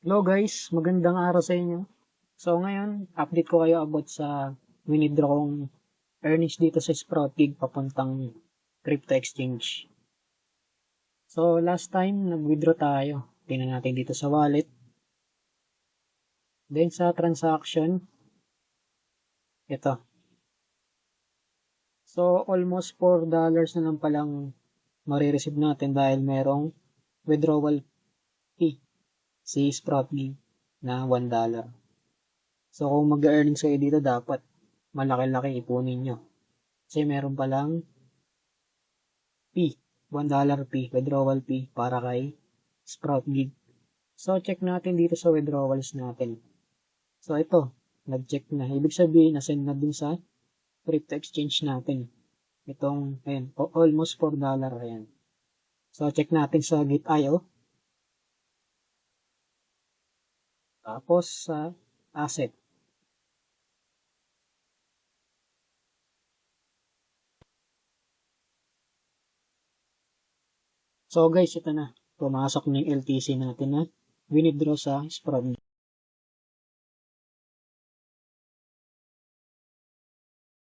Hello guys, magandang araw sa inyo. So ngayon, update ko kayo about sa winidraw kong earnings dito sa Sproutgig papuntang crypto exchange. So last time, nag-withdraw tayo. Tingnan natin dito sa wallet. Then sa transaction, ito. So almost $4 na lang palang marireceive natin dahil merong withdrawal fee si Sproutgig na $1. So kung mag-earnings kayo dito, dapat malaki-laki ipunin nyo. Kasi meron palang fee, $1 fee, withdrawal fee para kay Sproutgig. So check natin dito sa withdrawals natin. So ito, nag-check na. Ibig sabihin, na-send na dun sa crypto exchange natin. Itong, ayan, almost $4. Ayan. So check natin sa Gate.io. Tapos sa asset. So guys, ito na. Pumasok na yung LTC natin na winidraw sa Sproutgig.